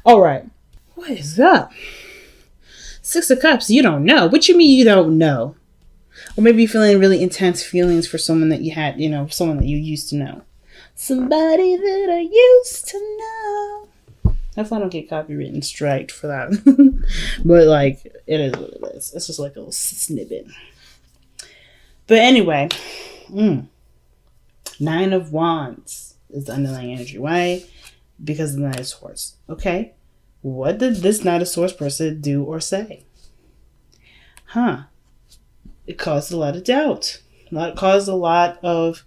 All right. What is up? Six of Cups, you don't know. What you mean you don't know? Or maybe you're feeling really intense feelings for someone that you had, someone that you used to know. Somebody that I used to know. Hopefully I don't get copywritten striked for that. But, it is what it is. It's just like a little snippet. But anyway, Nine of Wands is the underlying energy. Why? Because of the Knight of Swords. Okay. What did this Knight of Swords person do or say? It caused a lot of doubt. It caused a lot of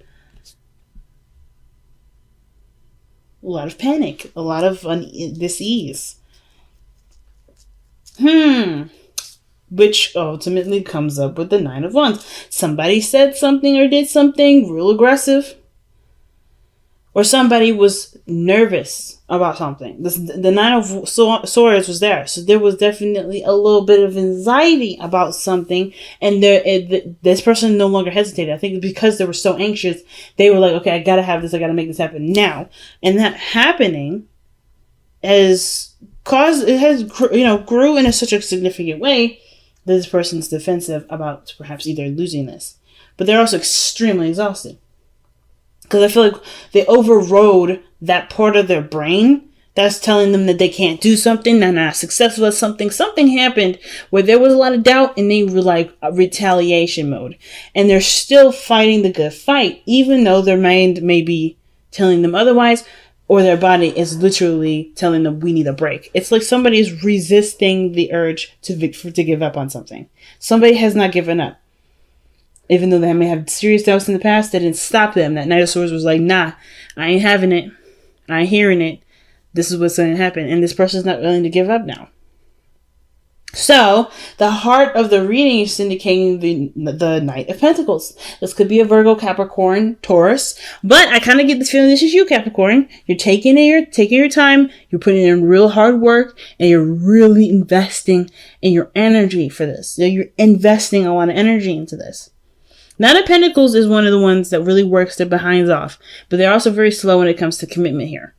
panic. A lot of dis-ease. Which ultimately comes up with the Nine of Wands. Somebody said something or did something real aggressive. Or somebody was nervous about something. The Nine of Swords was there. So there was definitely a little bit of anxiety about something. And this person no longer hesitated. I think because they were so anxious, they were like, okay, I gotta have this. I gotta make this happen now. And that happening has grew in such a significant way that this person's defensive about perhaps either losing this. But they're also extremely exhausted. Because I feel like they overrode that part of their brain that's telling them that they can't do something, they're not successful at something. Something happened where there was a lot of doubt and they were like retaliation mode. And they're still fighting the good fight, even though their mind may be telling them otherwise, or their body is literally telling them we need a break. It's like somebody is resisting the urge to give up on something. Somebody has not given up. Even though they may have serious doubts in the past, that didn't stop them. That Knight of Swords was like, nah, I ain't having it. I ain't hearing it. This is what's going to happen. And this person's not willing to give up now. So, the heart of the reading is indicating the Knight of Pentacles. This could be a Virgo, Capricorn, Taurus. But I kind of get this feeling this is you, Capricorn. You're taking your time. You're putting in real hard work. And you're really investing in your energy for this. You're investing a lot of energy into this. Knight of Pentacles is one of the ones that really works their behinds off. But they're also very slow when it comes to commitment here.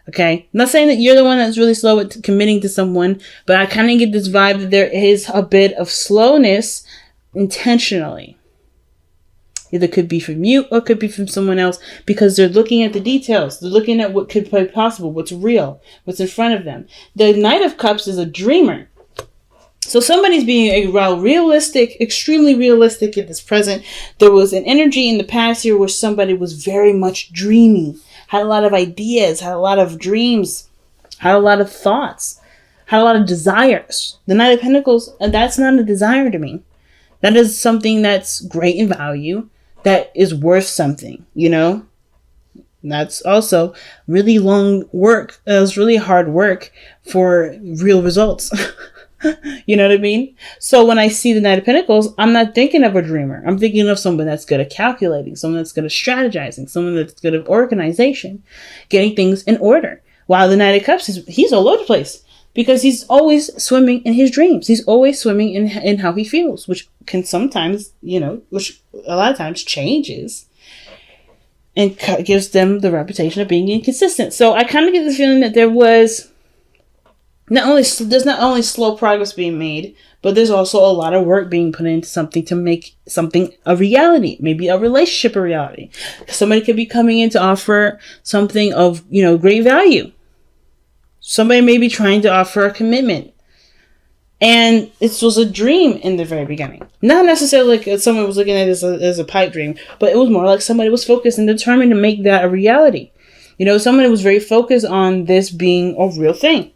Okay? I'm not saying that you're the one that's really slow at committing to someone. But I kind of get this vibe that there is a bit of slowness intentionally. Either could be from you or could be from someone else. Because they're looking at the details. They're looking at what could be possible. What's real. What's in front of them. The Knight of Cups is a dreamer. So somebody's being realistic, extremely realistic in this present. There was an energy in the past year where somebody was very much dreamy, had a lot of ideas, had a lot of dreams, had a lot of thoughts, had a lot of desires. The Knight of Pentacles, that's not a desire to me. That is something that's great in value, that is worth something, That's also really long work. It was really hard work for real results. You know what I mean? So when I see the Knight of Pentacles, I'm not thinking of a dreamer. I'm thinking of someone that's good at calculating, someone that's good at strategizing, someone that's good at organization, getting things in order. While the Knight of Cups, he's all over the place because he's always swimming in his dreams. He's always swimming in how he feels, which can sometimes, which a lot of times changes and gives them the reputation of being inconsistent. So I kind of get the feeling that there's not only slow progress being made, but there's also a lot of work being put into something to make something a reality, maybe a relationship a reality. Somebody could be coming in to offer something of, great value. Somebody may be trying to offer a commitment. And it was a dream in the very beginning. Not necessarily like someone was looking at it as a pipe dream, but it was more like somebody was focused and determined to make that a reality. Somebody was very focused on this being a real thing.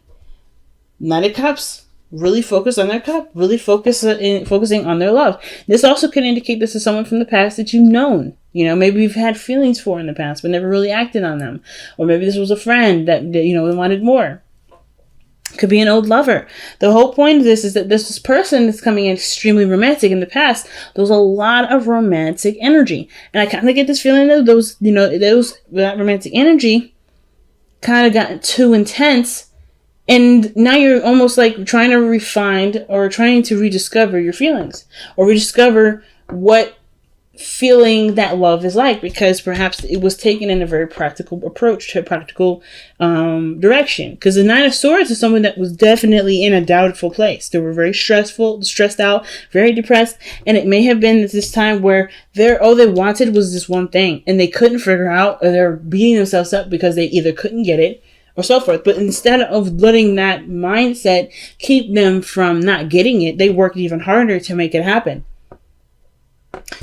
Knight of Cups, really focused on their cup, really focusing on their love. This also can indicate this is someone from the past that you've known. Maybe you've had feelings for in the past, but never really acted on them. Or maybe this was a friend that wanted more. Could be an old lover. The whole point of this is that this person is coming in extremely romantic. In the past, there was a lot of romantic energy. And I kind of get this feeling that that romantic energy kind of got too intense. And now you're almost like trying to refine or trying to rediscover your feelings or rediscover what feeling that love is like, because perhaps it was taken in a very practical approach to a practical direction. Because the Nine of Swords is someone that was definitely in a doubtful place. They were very stressed out, very depressed, and it may have been at this time where all they wanted was this one thing, and they couldn't figure out, or they're beating themselves up because they either couldn't get it or so forth. But instead of letting that mindset keep them from not getting it, they worked even harder to make it happen.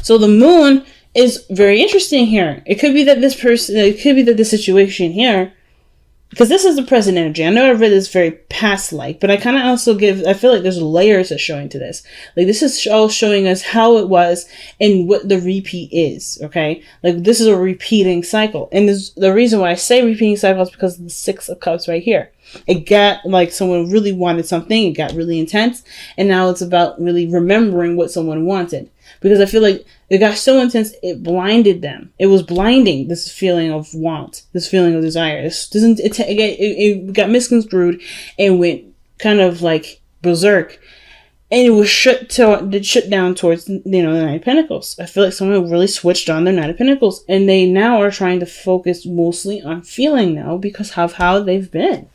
So the moon is very interesting here. It could be that this situation here, because this is the present energy. I know I read this very past-like, but I kind of also I feel like there's layers that's showing to this. Like, this is all showing us how it was and what the repeat is, okay? Like, this is a repeating cycle. And the reason why I say repeating cycle is because of the Six of Cups right here. It got like someone really wanted something. It got really intense. And now it's about really remembering what someone wanted. Because I feel like it got so intense, it blinded them. It was blinding, this feeling of want, this feeling of desire. It got misconstrued and went kind of like berserk. And it was shut down towards, the Nine of Pentacles. I feel like someone really switched on their Nine of Pentacles. And they now are trying to focus mostly on feeling now because of how they've been.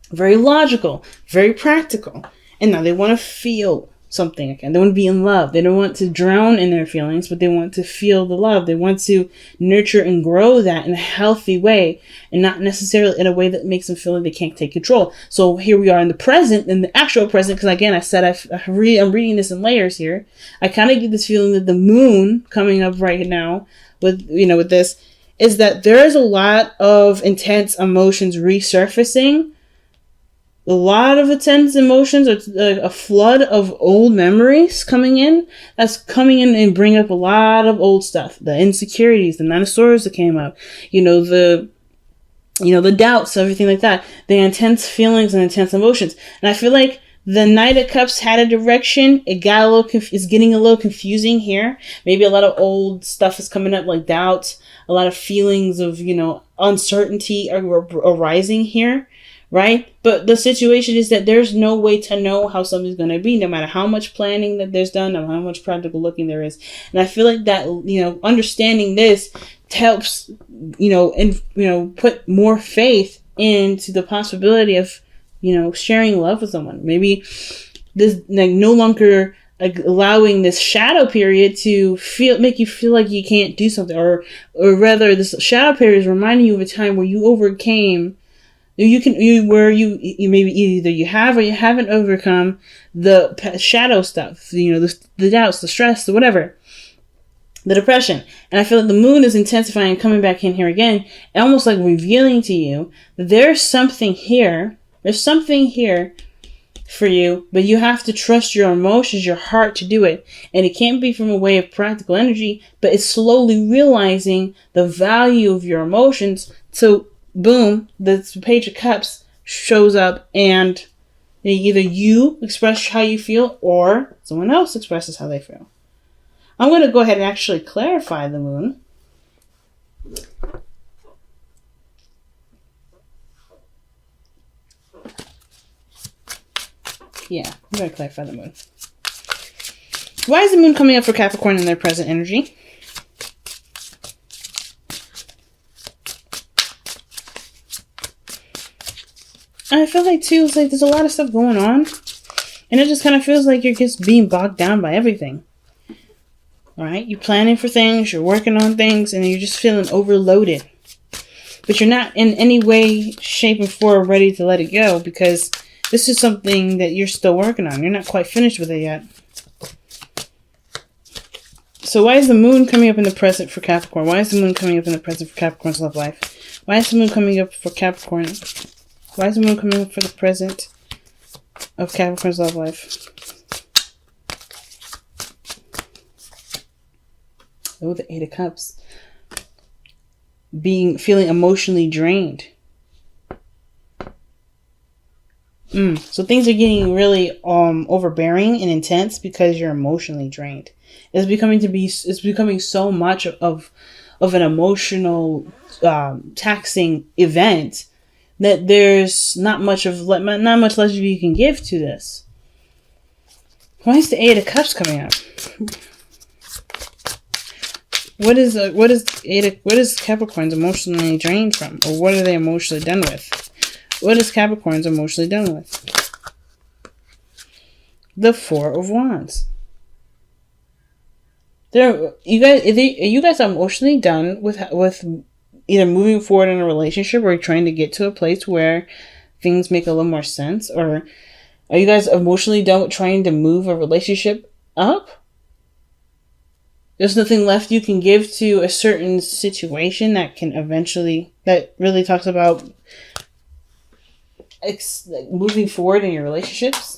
Very logical, very practical. And now they want to feel something again. They want to be in love. They don't want to drown in their feelings, but they want to feel the love. They want to nurture and grow that in a healthy way, and not necessarily in a way that makes them feel like they can't take control. So here we are in the present, in the actual present, because again, I said I'm reading this in layers here. I kind of get this feeling that the moon coming up right now with this is that there is a lot of intense emotions resurfacing. A lot of intense emotions, or a flood of old memories coming in. That's coming in and bring up a lot of old stuff. The insecurities, the Nine of Swords that came up, the doubts, everything like that. The intense feelings and intense emotions. And I feel like the Knight of Cups had a direction. It got it's getting a little confusing here. Maybe a lot of old stuff is coming up, like doubts. A lot of feelings of, uncertainty are arising here. Right? But the situation is that there's no way to know how something's going to be, no matter how much planning that there's done, no matter how much practical looking there is. And I feel like that, understanding this helps, put more faith into the possibility of, sharing love with someone. Maybe this, no longer allowing this shadow period to make you feel like you can't do something, or rather this shadow period is reminding you of a time where you overcame. You maybe either you have or you haven't overcome the shadow stuff, the doubts, the stress, the whatever, the depression. And I feel like the moon is intensifying, coming back in here again, and almost like revealing to you that there's something here. There's something here for you, but you have to trust your emotions, your heart to do it. And it can't be from a way of practical energy, but it's slowly realizing the value of your emotions. So boom, the Page of Cups shows up, and either you express how you feel or someone else expresses how they feel. I'm going to go ahead and actually clarify the moon. Yeah, I'm going to clarify the moon. Why is the moon coming up for Capricorn in their present energy? I feel like, too, it's like there's a lot of stuff going on. And it just kind of feels like you're just being bogged down by everything. Alright? You're planning for things, you're working on things, and you're just feeling overloaded. But you're not in any way, shape, or form ready to let it go, because this is something that you're still working on. You're not quite finished with it yet. So why is the moon coming up in the present for Capricorn? Why is the moon coming up in the present for Capricorn's love life? Why is the moon coming up for Capricorn? Why is the moon coming up for the present of Capricorn's love life? Oh, the Eight of Cups. Feeling emotionally drained. So things are getting really overbearing and intense because you're emotionally drained. It's becoming so much of an emotional taxing event that there's not much leisure you can give to this. Why is the Eight of Cups coming up? what is Capricorn's emotionally drained from, or what are they emotionally done with? What is Capricorn's emotionally done with? The Four of Wands. You guys are emotionally done with either moving forward in a relationship or trying to get to a place where things make a little more sense, or are you guys emotionally done with trying to move a relationship up? There's nothing left you can give to a certain situation that really talks about moving forward in your relationships.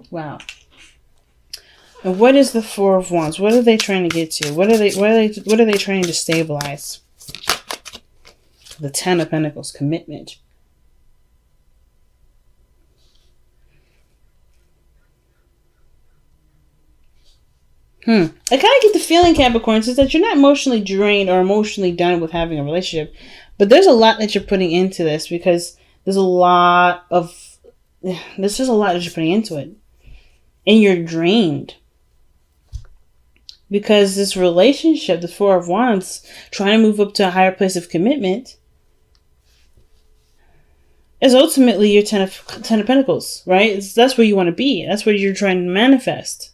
Wow. And what is the Four of Wands? What are they trying to get to? What are they trying to stabilize? The Ten of Pentacles, commitment. I kind of get the feeling, Capricorn, is that you're not emotionally drained or emotionally done with having a relationship, but there's a lot that you're putting into this, because there's just a lot that you're putting into it, and you're drained. Because this relationship, the Four of Wands, trying to move up to a higher place of commitment, is ultimately your Ten of Pentacles, right? That's where you want to be. That's where you're trying to manifest.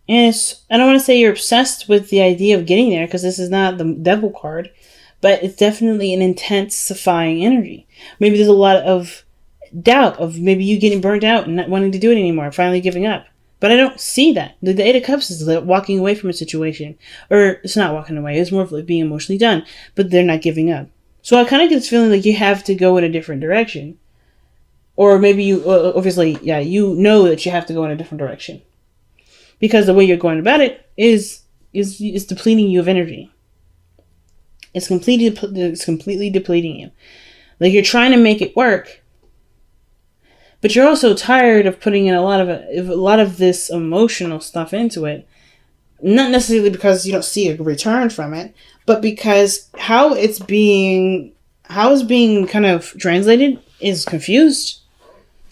And I don't want to say you're obsessed with the idea of getting there, because this is not the Devil card, but it's definitely an intensifying energy. Maybe there's a lot of doubt of maybe you getting burnt out and not wanting to do it anymore, finally giving up. But I don't see that. The Eight of Cups is walking away from a situation. Or it's not walking away. It's more of like being emotionally done. But they're not giving up. So I kind of get this feeling like you have to go in a different direction. Or maybe you, obviously, you know that you have to go in a different direction. Because the way you're going about it is depleting you of energy. It's completely depleting you. Like you're trying to make it work. But you're also tired of putting in a lot of this emotional stuff into it. Not necessarily because you don't see a return from it, but because how it's being kind of translated is confused.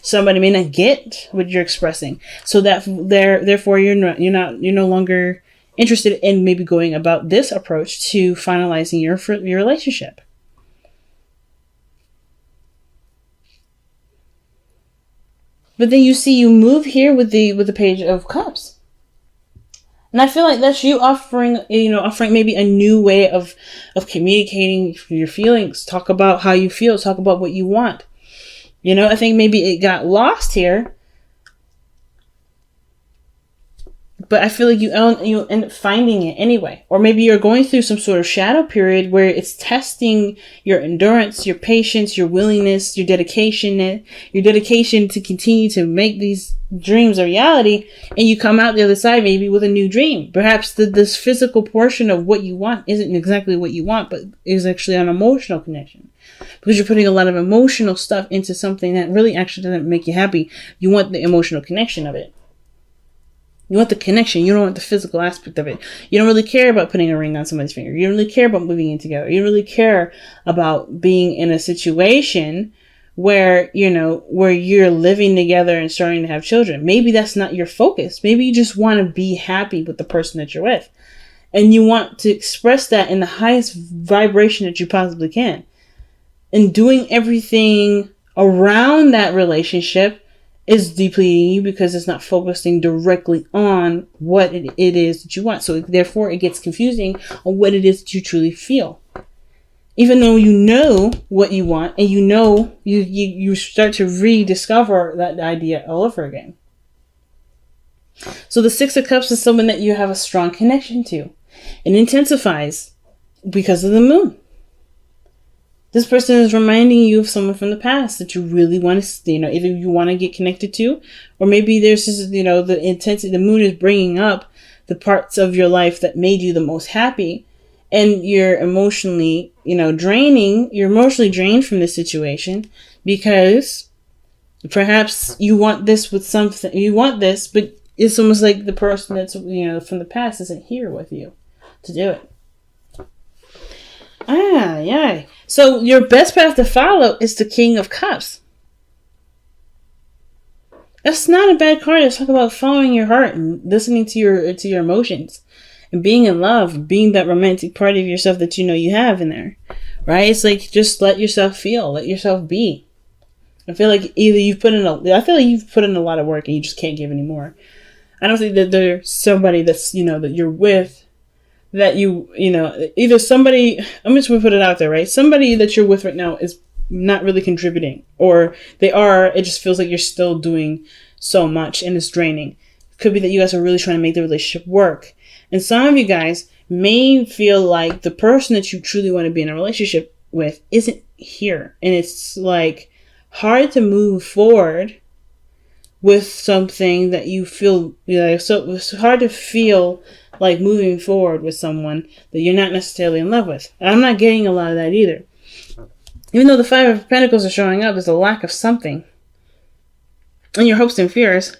Somebody may not get what you're expressing, so that therefore you're no longer interested in maybe going about this approach to finalizing your relationship. But then you move here with the Page of Cups. And I feel like that's you offering maybe a new way of communicating your feelings. Talk about how you feel. Talk about what you want. I think maybe it got lost here. But I feel like you end up finding it anyway. Or maybe you're going through some sort of shadow period where it's testing your endurance, your patience, your willingness, your dedication to continue to make these dreams a reality. And you come out the other side maybe with a new dream. Perhaps this physical portion of what you want isn't exactly what you want, but is actually an emotional connection. Because you're putting a lot of emotional stuff into something that really actually doesn't make you happy. You want the emotional connection of it. You want the connection. You don't want the physical aspect of it. You don't really care about putting a ring on somebody's finger. You don't really care about moving in together. You don't really care about being in a situation where you're living together and starting to have children. Maybe that's not your focus. Maybe you just want to be happy with the person that you're with. And you want to express that in the highest vibration that you possibly can. And doing everything around that relationship is depleting you because it's not focusing directly on what it is that you want. So therefore it gets confusing on what it is that you truly feel. Even though you know what you want and you start to rediscover that idea all over again. So the Six of Cups is someone that you have a strong connection to. It intensifies because of the moon. This person is reminding you of someone from the past that you really want to, either you want to get connected to, or maybe there's just, the intensity, the moon is bringing up the parts of your life that made you the most happy, and you're emotionally, you're emotionally drained from this situation because perhaps you want this with something, but it's almost like the person that's, from the past isn't here with you to do it. Ah, yeah. So your best path to follow is the King of Cups. That's not a bad card. Let's talk about following your heart and listening to your emotions and being in love, being that romantic part of yourself that you know you have in there. Right? It's like just let yourself feel, let yourself be. I feel like you've put in a lot of work and you just can't give anymore. I don't think that there's somebody that's, that you're with that either somebody, I'm just going to put it out there, right? Somebody that you're with right now is not really contributing, or they are, it just feels like you're still doing so much and it's draining. It could be that you guys are really trying to make the relationship work. And some of you guys may feel like the person that you truly want to be in a relationship with isn't here. And it's like hard to move forward with something that you feel, so it's hard to feel like moving forward with someone that you're not necessarily in love with. I'm not getting a lot of that either. Even though the Five of Pentacles are showing up, there's a lack of something. And your hopes and fears.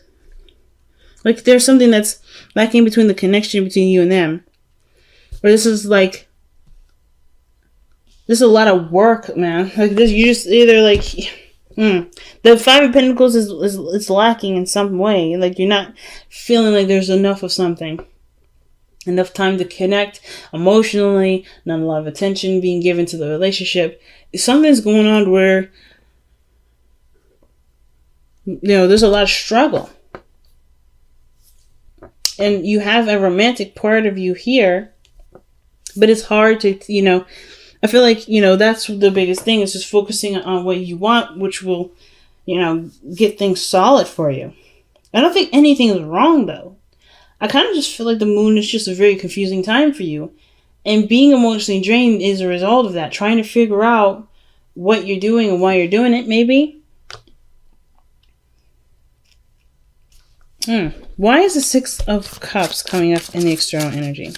Like there's something that's lacking between the connection between you and them. Or this is like, this is a lot of work, man. Like this, you just either like, the Five of Pentacles is lacking in some way. Like you're not feeling like there's enough of something. Enough time to connect emotionally, not a lot of attention being given to the relationship. Something's going on where, there's a lot of struggle. And you have a romantic part of you here, but it's hard to, I feel like, that's the biggest thing is just focusing on what you want, which will, get things solid for you. I don't think anything is wrong though. I kind of just feel like the moon is just a very confusing time for you. And being emotionally drained is a result of that. Trying to figure out what you're doing and why you're doing it, maybe. Why is the Six of Cups coming up in the external energy?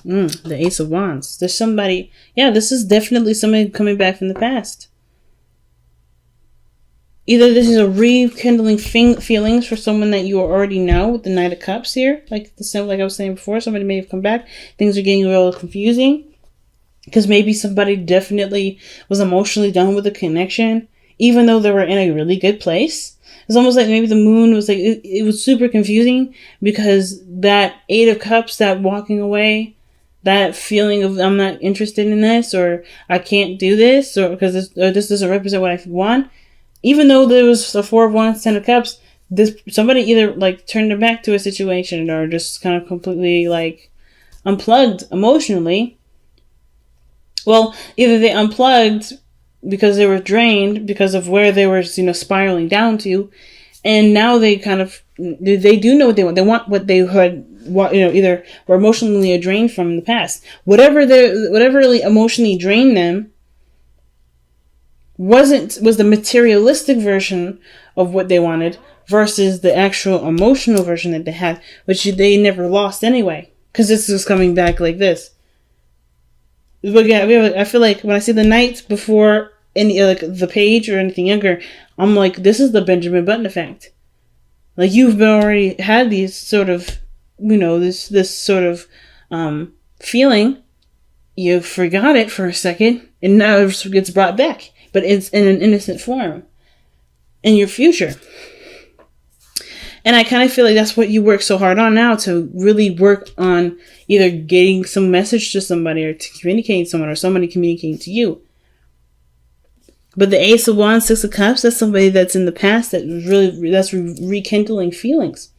The Ace of Wands. There's somebody, this is definitely somebody coming back from the past. Either this is a rekindling feelings for someone that you already know with the Knight of Cups here. Like I was saying before, somebody may have come back. Things are getting real confusing. Because maybe somebody definitely was emotionally done with the connection. Even though they were in a really good place. It's almost like maybe the moon was like, it was super confusing. Because that Eight of Cups, that walking away, that feeling of I'm not interested in this, or I can't do this, or because this doesn't represent what I want. Even though there was a Four of Wands, Ten of Cups, somebody either like turned their back to a situation or just kind of completely like unplugged emotionally. Well, either they unplugged because they were drained because of where they were, spiraling down to, and now they kind of they do know what they want. They want what they had, either were emotionally drained from in the past. Whatever really emotionally drained them was the materialistic version of what they wanted versus the actual emotional version that they had, which they never lost anyway. Because this is coming back like this. But yeah, I feel like when I see the Knight before any like the Page or anything younger, I'm like, this is the Benjamin Button effect. Like you've already had these sort of, this sort of feeling. You forgot it for a second, and now it gets brought back. But it's in an innocent form in your future. And I kind of feel like that's what you work so hard on now, to really work on either getting some message to somebody or to communicating to someone or somebody communicating to you. But the Ace of Wands, Six of Cups, that's somebody that's in the past that's rekindling feelings.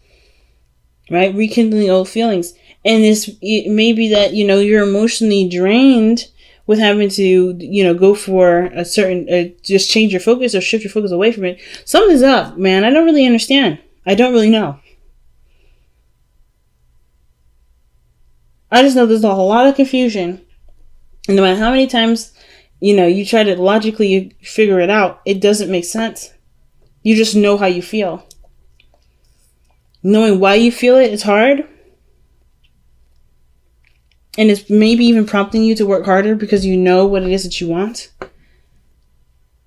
Right? Rekindling old feelings. And it may be that, you're emotionally drained with having to, go for a certain, just change your focus or shift your focus away from it. Something's up, man. I don't really understand. I don't really know. I just know there's a lot of confusion. And no matter how many times, you try to logically figure it out, it doesn't make sense. You just know how you feel. Knowing why you feel it is hard. And it's maybe even prompting you to work harder because you know what it is that you want.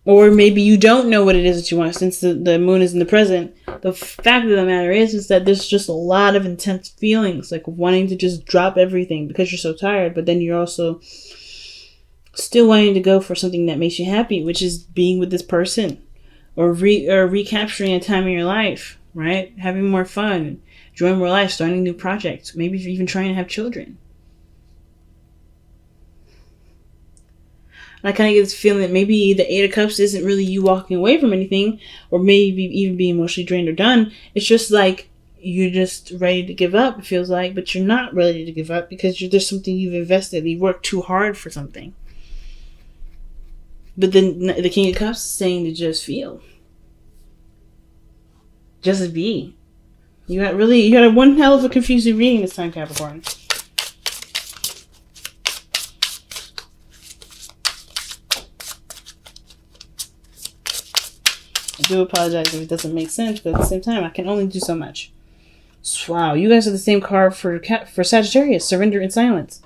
Or maybe you don't know what it is that you want since the moon is in the present. The fact of the matter is that there's just a lot of intense feelings, like wanting to just drop everything because you're so tired, but then you're also still wanting to go for something that makes you happy, which is being with this person or recapturing a time in your life, right? Having more fun, enjoying more life, starting new projects, maybe even trying to have children. I kind of get this feeling that maybe the Eight of Cups isn't really you walking away from anything, or maybe even being emotionally drained or done. It's just like you're just ready to give up, it feels like, but you're not ready to give up because there's something you've invested. You worked too hard for something. But then the King of Cups is saying to just feel. Just be. You got one hell of a confusing reading this time, Capricorn. I do apologize if it doesn't make sense, but at the same time, I can only do so much. Wow, you guys are the same card for Sagittarius, surrender and silence.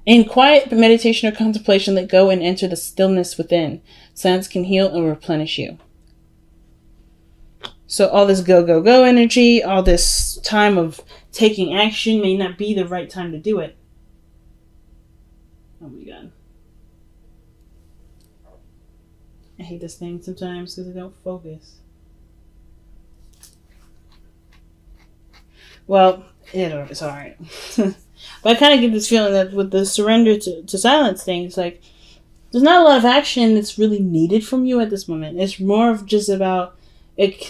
In quiet meditation or contemplation, let go and enter the stillness within. Silence can heal and replenish you. So all this go, go, go energy, all this time of taking action may not be the right time to do it. Oh my God. I hate this thing sometimes because I don't focus. Well, it's alright. But I kind of get this feeling that with the surrender to silence thing, it's like there's not a lot of action that's really needed from you at this moment. It's more of just about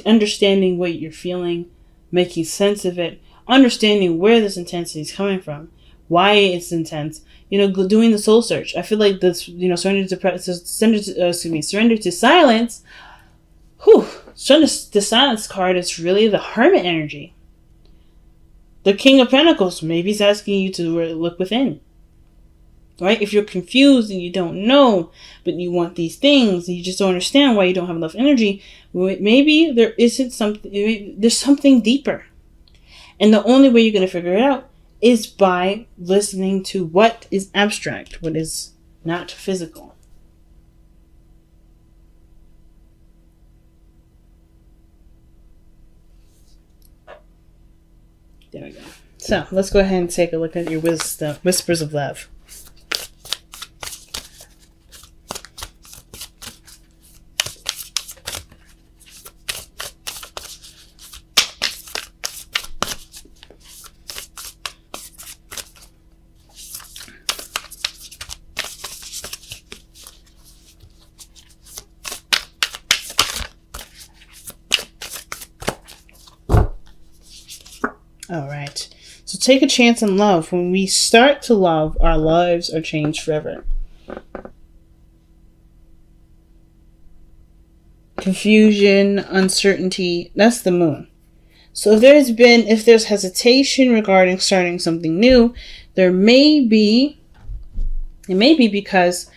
understanding what you're feeling, making sense of it, understanding where this intensity is coming from, why it's intense. Doing the soul search. I feel like this, surrender to silence. Surrender to silence card is really the Hermit energy. The King of Pentacles, maybe he's asking you to look within. Right? If you're confused and you don't know, but you want these things and you just don't understand why you don't have enough energy, maybe there's something deeper. And the only way you're going to figure it out is by listening to what is abstract, what is not physical. There we go. So let's go ahead and take a look at your whispers of love. All right. So take a chance in love. When we start to love, our lives are changed forever. Confusion, uncertainty, that's the moon. So if there's hesitation regarding starting something new, it may be because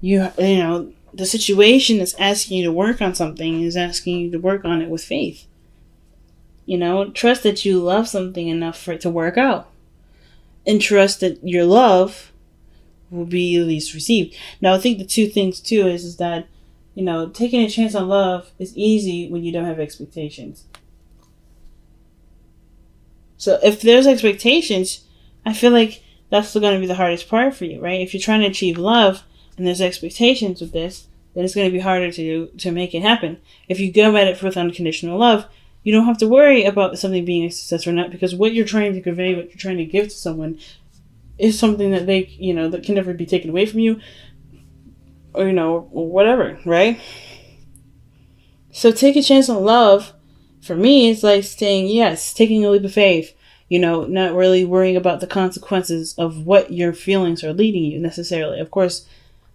the situation is asking you to work on something, is asking you to work on it with faith. Trust that you love something enough for it to work out. And trust that your love will be at least received. Now, I think the two things, too, is that, taking a chance on love is easy when you don't have expectations. So if there's expectations, I feel like that's still going to be the hardest part for you, right? If you're trying to achieve love and there's expectations with this, then it's going to be harder to make it happen. If you go at it with unconditional love, you don't have to worry about something being a success or not, because what you're trying to convey, what you're trying to give to someone is something that they, that can never be taken away from you or, or whatever, right? So take a chance on love. For me, it's like taking a leap of faith, not really worrying about the consequences of what your feelings are leading you necessarily. Of course,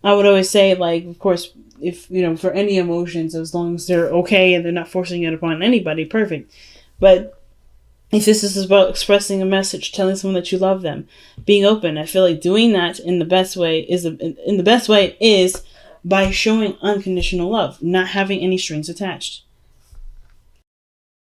I would always say, of course, if, for any emotions, as long as they're okay and they're not forcing it upon anybody, perfect. But if this is about expressing a message, telling someone that you love them, being open, I feel like doing that in the best way is by showing unconditional love, not having any strings attached.